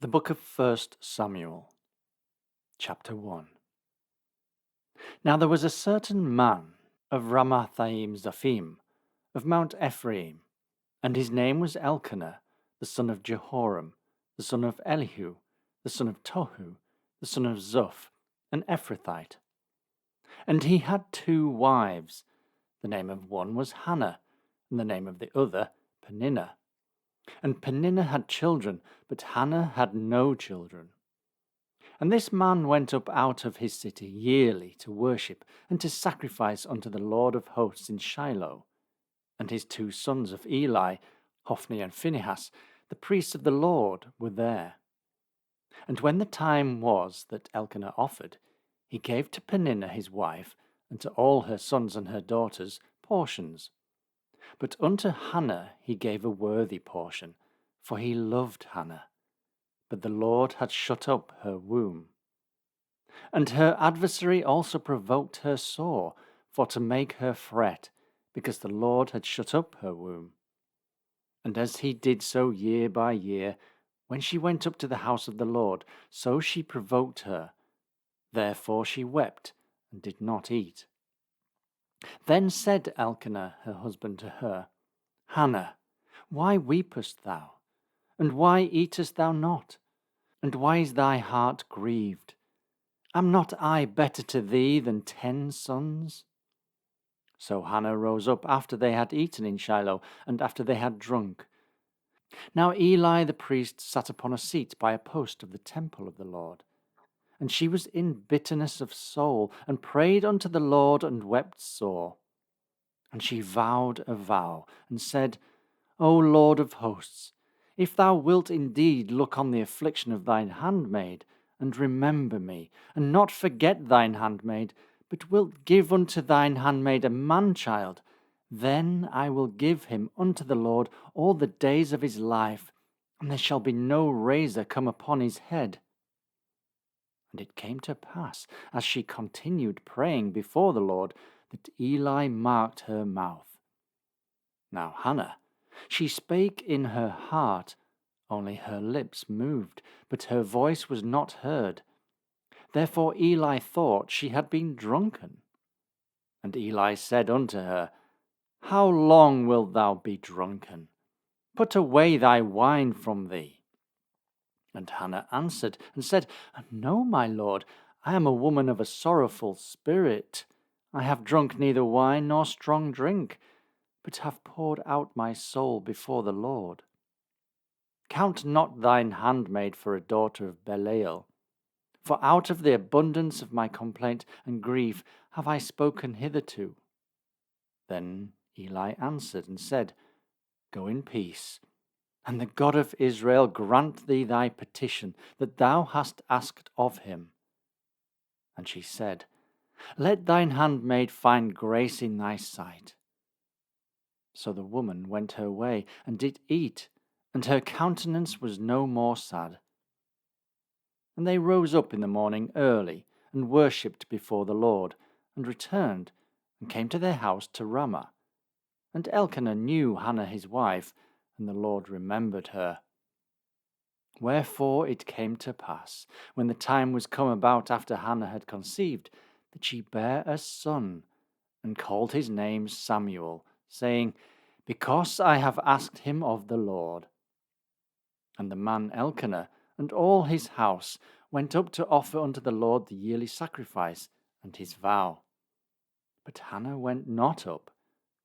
The book of 1 Samuel, chapter 1. Now there was a certain man of Ramathaim Zophim, of Mount Ephraim, and his name was Elkanah, the son of Jehoram, the son of Elihu, the son of Tohu, the son of Zoph, an Ephrathite. And he had 2 wives. The name of one was Hannah, and the name of the other Peninnah. And Peninnah had children, but Hannah had no children. And this man went up out of his city yearly to worship and to sacrifice unto the Lord of hosts in Shiloh. And his 2 sons of Eli, Hophni and Phinehas, the priests of the Lord, were there. And when the time was that Elkanah offered, he gave to Peninnah his wife, and to all her sons and her daughters, portions. But unto Hannah he gave a worthy portion, for he loved Hannah. But the Lord had shut up her womb. And her adversary also provoked her sore, for to make her fret, because the Lord had shut up her womb. And as he did so year by year, when she went up to the house of the Lord, so she provoked her. Therefore she wept, and did not eat. Then said Elkanah her husband to her, Hannah, why weepest thou? And why eatest thou not? And why is thy heart grieved? Am not I better to thee than 10 sons? So Hannah rose up after they had eaten in Shiloh, and after they had drunk. Now Eli the priest sat upon a seat by a post of the temple of the Lord. And she was in bitterness of soul, and prayed unto the Lord, and wept sore. And she vowed a vow, and said, O Lord of hosts, if thou wilt indeed look on the affliction of thine handmaid, and remember me, and not forget thine handmaid, but wilt give unto thine handmaid a man-child, then I will give him unto the Lord all the days of his life, and there shall be no razor come upon his head. And it came to pass, as she continued praying before the Lord, that Eli marked her mouth. Now Hannah, she spake in her heart, only her lips moved, but her voice was not heard. Therefore Eli thought she had been drunken. And Eli said unto her, How long wilt thou be drunken? Put away thy wine from thee. And Hannah answered and said, No, my lord, I am a woman of a sorrowful spirit. I have drunk neither wine nor strong drink, but have poured out my soul before the Lord. Count not thine handmaid for a daughter of Belial, for out of the abundance of my complaint and grief have I spoken hitherto. Then Eli answered and said, Go in peace, and the God of Israel grant thee thy petition that thou hast asked of him. And she said, Let thine handmaid find grace in thy sight. So the woman went her way, and did eat, and her countenance was no more sad. And they rose up in the morning early, and worshipped before the Lord, and returned, and came to their house to Ramah. And Elkanah knew Hannah his wife, and the Lord remembered her. Wherefore it came to pass, when the time was come about after Hannah had conceived, that she bare a son, and called his name Samuel, saying, Because I have asked him of the Lord. And the man Elkanah and all his house went up to offer unto the Lord the yearly sacrifice and his vow. But Hannah went not up,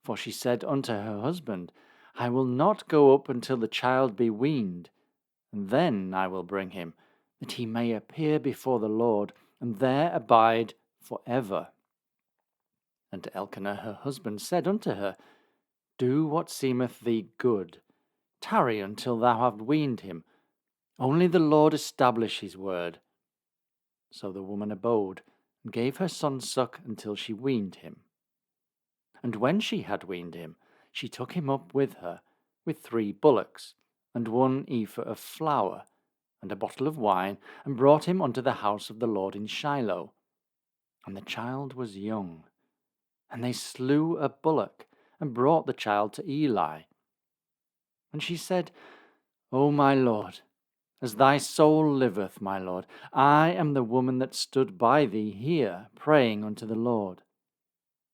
for she said unto her husband, I will not go up until the child be weaned, and then I will bring him, that he may appear before the Lord, and there abide for ever. And Elkanah her husband said unto her, Do what seemeth thee good. Tarry until thou have weaned him. Only the Lord establish his word. So the woman abode, and gave her son suck until she weaned him. And when she had weaned him, she took him up with her, with 3 bullocks, and 1 ephah of flour, and a bottle of wine, and brought him unto the house of the Lord in Shiloh. And the child was young. And they slew a bullock, and brought the child to Eli. And she said, O my lord, As thy soul liveth, my Lord, I am the woman that stood by thee here, praying unto the Lord.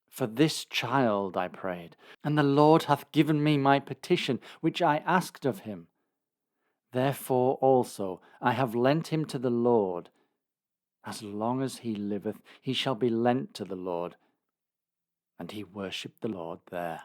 For this child I prayed, and the Lord hath given me my petition, which I asked of him. Therefore also I have lent him to the Lord. As long as he liveth, he shall be lent to the Lord. And he worshipped the Lord there.